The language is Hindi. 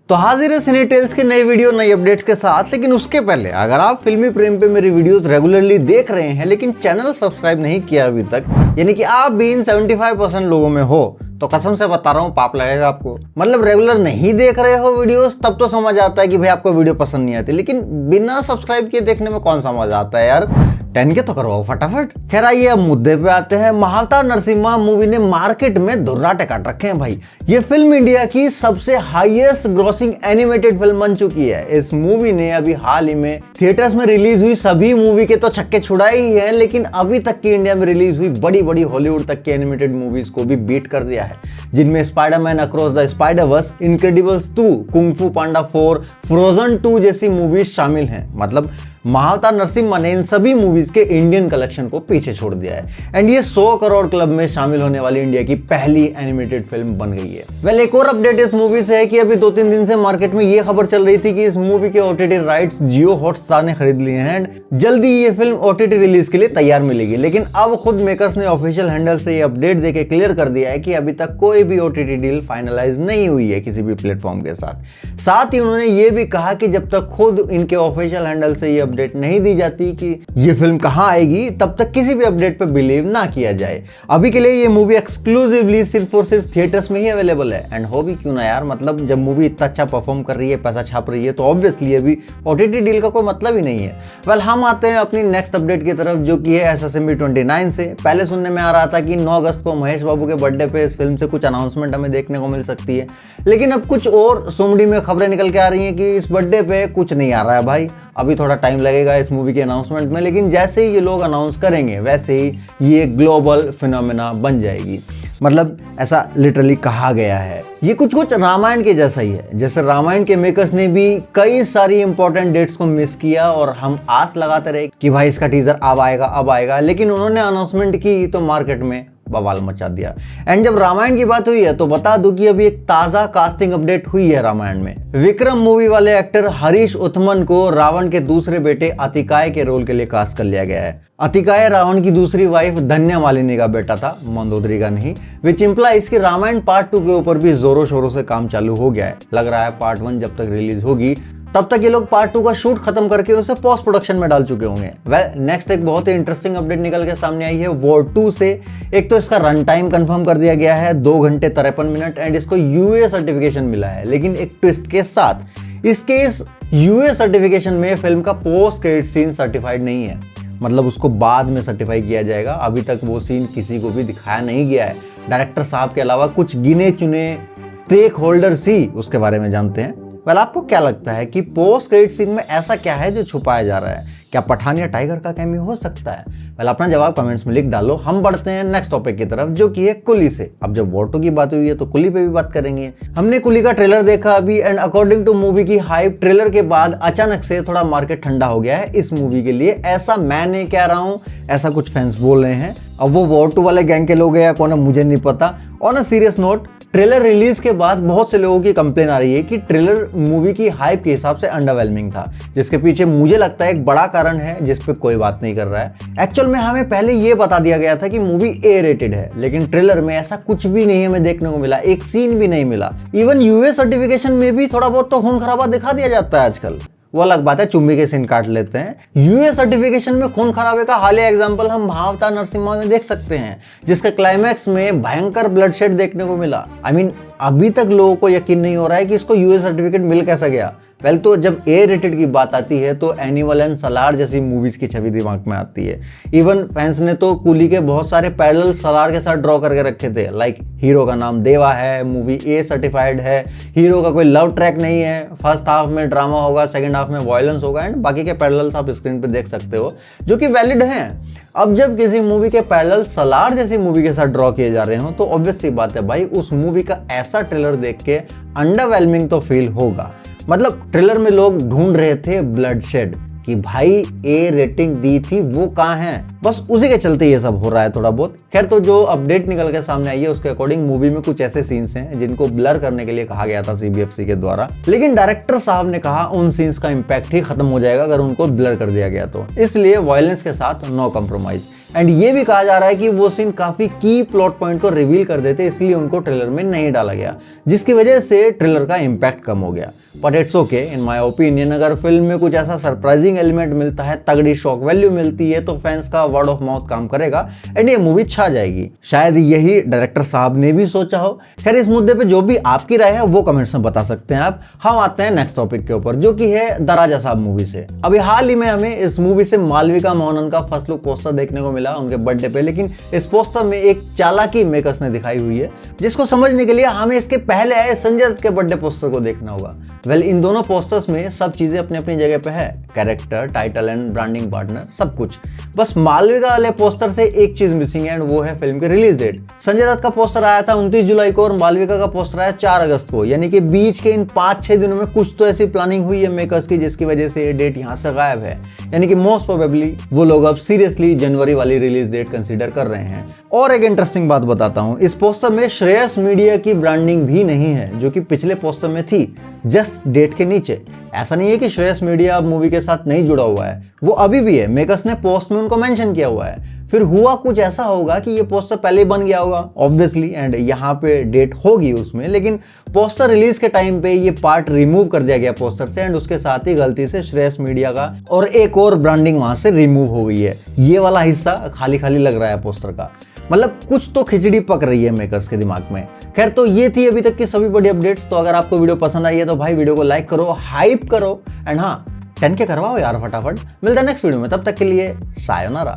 तो हाजिर है सिने टेल्स की नई वीडियो नई अपडेट्स के साथ। लेकिन उसके पहले अगर आप फिल्मी प्रेम पे मेरी वीडियोस रेगुलरली देख रहे हैं लेकिन चैनल सब्सक्राइब नहीं किया अभी तक, यानी कि आप भी इन 75% लोगों में हो, तो कसम से बता रहा हूँ पाप लगेगा आपको। मतलब रेगुलर नहीं देख रहे हो वीडियोस तब तो समझ आता है कि भाई आपको वीडियो पसंद नहीं आती, लेकिन बिना सब्सक्राइब किए देखने में कौन सा मजा आता है यार। 10K तो करवाओ फटाफट। खैर आइए अब मुद्दे पे आते हैं। महाअवतार नरसिम्हा मूवी ने मार्केट में धुर्राटे काट रखे हैं भाई। ये फिल्म इंडिया की सबसे हाईएस्ट ग्रॉसिंग एनिमेटेड फिल्म बन चुकी है। इस मूवी ने अभी हाल ही में थिएटर्स में रिलीज हुई सभी मूवी के तो छक्के छुड़ाए ही हैं, लेकिन अभी तक की इंडिया में रिलीज हुई बड़ी बड़ी हॉलीवुड तक की एनिमेटेड मूवीज को भी बीट कर दिया है, जिनमें Spiderman across the Spider-Verse, Incredibles 2, kung फू पांडा 4, फ्रोजन 2 जैसी मूवीज शामिल हैं। मतलब महाअवतार नरसिम्हा ने इन सभी मूवीज के इंडियन कलेक्शन को पीछे छोड़ दिया है एंड ये 100 करोड़ क्लब में शामिल होने वाली इंडिया की पहली एनिमेटेड फिल्म बन गई है। वेल एक और अपडेट इस मूवी से है कि अभी 2-3 दिन से मार्केट में ये खबर चल रही थी कि इस मूवी के OTT राइट्स जियो हॉटस्टार ने खरीद लिए हैं एंड जल्दी ये फिल्म OTT रिलीज के लिए तैयार मिलेगी। लेकिन अब खुद मेकर्स ने ऑफिशियल हैंडल से ये अपडेट देके क्लियर कर दिया है कि अभी तक कोई भी OTT डील फाइनलाइज नहीं हुई है किसी भी प्लेटफॉर्म के साथ ही उन्होंने ये भी कहा कि जब तक खुद इनके ऑफिशियल हैंडल से ये अपडेट नहीं दी जाती कि ये फिल्म कहां आएगी, तब तक किसी भी अपडेट पे बिलीव ना किया जाए। अभी के लिए ये मूवी एक्सक्लूसिवली सिर्फ और सिर्फ थिएटर्स में ही अवेलेबल है एंड हो भी क्यों ना यार। मतलब जब मूवी इतना अच्छा परफॉर्म कर रही है, पैसा छाप रही है, तो ऑब्वियसली अभी OTT डील का कोई मतलब ही नहीं है। वेल हम आते हैं अपनी नेक्स्ट अपडेट की तरफ, जो कि है SSMB 29 से। पहले सुनने में आ रहा था कि 9 अगस्त को महेश बाबू के बर्थडे पे इस फिल्म से कुछ अनाउंसमेंट हमें देखने को मिल सकती है, लेकिन अब कुछ और सुमड़ी में खबरें निकल के आ रही हैं कि इस बर्थडे पे कुछ नहीं आ रहा है भाई। अभी थोड़ा टाइम लगेगा इस मूवी के अनाउंसमेंट में, लेकिन जैसे ही ये लोग अनाउंस करेंगे वैसे ही ये ग्लोबल फिनोमेना बन जाएगी। मतलब ऐसा लिटरली कहा गया है। ये कुछ रामायण के जैसा ही है। जैसे रामायण के मेकर्स ने भी कई सारी इंपॉर्टेंट डेट्स को मिस किया और हम आस लगाते रहे कि भाई इसका टीजर अब आएगा, लेकिन उन्होंने अनाउंसमेंट की तो मार्केट में बवाल मचा दिया। एंड जब रामायण की बात हुई है तो बता दूं कि अभी एक ताजा कास्टिंग अपडेट हुई है रामायण में। विक्रम मूवी वाले एक्टर हरीश उत्तमन को रावण के दूसरे बेटे अतिकाय के रोल के लिए कास्ट कर लिया गया है। अतिकाय रावण की दूसरी वाइफ धन्या मालिनी का बेटा था, मंदोदरी का नहीं, विच इम्प्लाइज कि रामायण पार्ट 2 के ऊपर भी जोरों शोरों से काम चालू हो गया है। लग रहा है पार्ट 1 जब तक रिलीज होगी तब तक ये लोग पार्ट 2 का शूट खत्म करके उसे पोस्ट प्रोडक्शन में डाल चुके होंगे। वेल नेक्स्ट एक बहुत ही इंटरेस्टिंग अपडेट निकल के सामने आई है वॉर 2 से। एक तो इसका रन टाइम कंफर्म कर दिया गया है 2 घंटे 53 मिनट एंड इसको UA सर्टिफिकेशन मिला है, लेकिन एक ट्विस्ट के साथ इसके इस UA सर्टिफिकेशन में फिल्म का पोस्ट क्रेडिट सीन सर्टिफाइड नहीं है। मतलब उसको बाद में सर्टिफाई किया जाएगा। अभी तक वो सीन किसी को भी दिखाया नहीं गया है। डायरेक्टर साहब के अलावा कुछ गिने चुने स्टेक होल्डर्स ही उसके बारे में जानते हैं। वेल आपको क्या लगता है कि पोस्ट क्रेडिट सीन में ऐसा क्या है जो छुपाया जा रहा है? क्या पठान या टाइगर का कैमियो हो सकता है? वेल अपना जवाब कमेंट्स में लिख डालो। हम बढ़ते हैं नेक्स्ट टॉपिक की तरफ, जो कि है कुली से। अब जब वॉर 2 की बात हुई है तो कुली पे भी बात करेंगे। हमने कुली का ट्रेलर देखा अभी एंड अकॉर्डिंग टू मूवी की हाइप, ट्रेलर के बाद अचानक से थोड़ा मार्केट ठंडा हो गया है इस मूवी के लिए। ऐसा मैं नहीं कह रहा हूँ, ऐसा कुछ फैंस बोल रहे हैं। अब वो वॉर 2 वाले गैंग के लोग हैं या कौन है मुझे नहीं पता। On a serious note, trailer release के बाद बहुत से लोगों की कंप्लेन आ रही है कि ट्रेलर मूवी की हाइप के हिसाब से अंडरवेलमिंग था, जिसके पीछे मुझे लगता है एक बड़ा कारण है जिस पे कोई बात नहीं कर रहा है। एक्चुअल में हमें पहले ये बता दिया गया था कि मूवी A रेटेड है, लेकिन ट्रेलर में ऐसा कुछ भी नहीं हमें देखने को मिला, एक सीन भी नहीं मिला। इवन UA सर्टिफिकेशन में भी थोड़ा बहुत तो खून खराबा दिखा दिया जाता है आजकल। वो अलग बात है, चुम्बी के सीन काट लेते हैं। UA सर्टिफिकेशन में खून खराबे का हालिया एग्जांपल हम महाअवतार नरसिम्हा में देख सकते हैं, जिसके क्लाइमैक्स में भयंकर ब्लड शेड देखने को मिला। अभी तक लोगों को यकीन नहीं हो रहा है कि इसको UA सर्टिफिकेट मिल कैसा गया। वेल तो जब A रेटेड की बात आती है तो एनिमल एंड सलार जैसी मूवीज की छवि दिमाग में आती है। इवन फैंस ने तो कुली के बहुत सारे पैरेलल सलार के साथ ड्रॉ करके रखे थे। लाइक हीरो का नाम देवा है, मूवी A सर्टिफाइड है, हीरो का कोई लव ट्रैक नहीं है, फर्स्ट हाफ में ड्रामा होगा, सेकंड हाफ में वायलेंस होगा एंड बाकी के पैरेलल्स आप स्क्रीन पे देख सकते हो, जो कि वैलिड हैं। अब जब किसी मूवी के पैरेलल सलार जैसी मूवी के साथ ड्रॉ किए जा रहे हो तो ऑब्वियस सी बात है भाई, उस मूवी का ऐसा ट्रेलर देख के अंडरवेलमिंग तो फील होगा। मतलब ट्रेलर में लोग ढूंढ रहे थे ब्लड शेड कि भाई A रेटिंग दी थी वो कहाँ है, बस उसी के चलते ये सब हो रहा है थोड़ा बहुत। खैर तो जो अपडेट निकल के सामने आई है उसके अकॉर्डिंग मूवी में कुछ ऐसे सीन्स हैं जिनको ब्लर करने के लिए कहा गया था CBFC के द्वारा, लेकिन डायरेक्टर साहब ने कहा उन सीन्स का इंपैक्ट ही खत्म हो जाएगा अगर उनको ब्लर कर दिया गया तो, इसलिए वायलेंस के साथ नो कॉम्प्रोमाइज। एंड ये भी कहा जा रहा है कि वो सीन काफी की प्लॉट पॉइंट को रिवील कर देते, इसलिए उनको ट्रेलर में नहीं डाला गया, जिसकी वजह से ट्रेलर का इम्पैक्ट कम हो गया। But it's okay in my opinion, अगर फिल्म में कुछ ऐसा सरप्राइजिंग एलिमेंट मिलता है, तगड़ी शॉक वैल्यू मिलती है, तो फैंस का वर्ड ऑफ माउथ काम करेगा एंड ये मूवी छा जाएगी। शायद यही डायरेक्टर साहब ने भी सोचा हो। खैर, इस मुद्दे पे जो भी आपकी राय है वो कमेंट्स में बता सकते हैं आप। हम आते हैं नेक्स्ट टॉपिक के ऊपर, जो कि है द राजा साहब मूवी से। अभी हाल ही में हमें इस मूवी से मालविका मोहनन का फर्स्ट लुक पोस्टर देखने को मिला उनके बर्थडे पे, लेकिन इस पोस्टर में एक चालाकी मेकर्स ने दिखाई हुई है, जिसको समझने के लिए हमें इसके पहले आए संजय दत्त के बर्थडे पोस्टर को देखना होगा। वेल, इन दोनों पोस्टर्स में सब चीजें अपनी अपनी जगह पे है, character, title and branding partner, सब कुछ। बस मालविका वाले पोस्टर से एक चीज मिसिंग है एंड वो है फिल्म की रिलीज डेट। संजय दत्त का पोस्टर आया था 29 जुलाई को और मालविका का पोस्टर आया 4 अगस्त को, यानी कि बीच के इन 5-6 दिनों में कुछ तो ऐसी प्लानिंग हुई है मेकर्स की, जिसकी वजह से ये डेट यहाँ से गायब है। यानी कि मोस्ट प्रोबेबली वो लोग अब सीरियसली जनवरी वाली रिलीज डेट कंसीडर कर रहे हैं। और एक इंटरेस्टिंग बात बताता हूँ, इस पोस्टर में श्रेयस मीडिया की ब्रांडिंग भी नहीं है, जो कि पिछले पोस्टर में थी, जस्ट डेट के नीचे। ऐसा नहीं है कि श्रेयस मीडिया अब मूवी के साथ नहीं जुड़ा हुआ है, वो अभी भी है, मेकर्स ने पोस्ट में उनको मेंशन किया हुआ है। फिर हुआ कुछ ऐसा होगा कि ये पोस्टर पहले बन गया होगा ऑब्वियसली, एंड यहाँ पे डेट होगी उसमें, लेकिन पोस्टर रिलीज के टाइम पे ये पार्ट रिमूव कर दिया गया पोस्टर से, एंड उसके साथ ही गलती से श्रेयस मीडिया का और एक और ब्रांडिंग वहां से रिमूव हो गई है। ये वाला हिस्सा खाली खाली लग रहा है पोस्टर का, मतलब कुछ तो खिचड़ी पक रही है मेकर्स के दिमाग में। खैर, तो ये थी अभी तक की सभी बड़ी अपडेट्स। तो अगर आपको वीडियो पसंद आई है तो भाई वीडियो को लाइक करो, हाइप करो, एंड हाँ 10K करवाओ यार फटाफट। मिलता है नेक्स्ट वीडियो में, तब तक के लिए सायोनारा।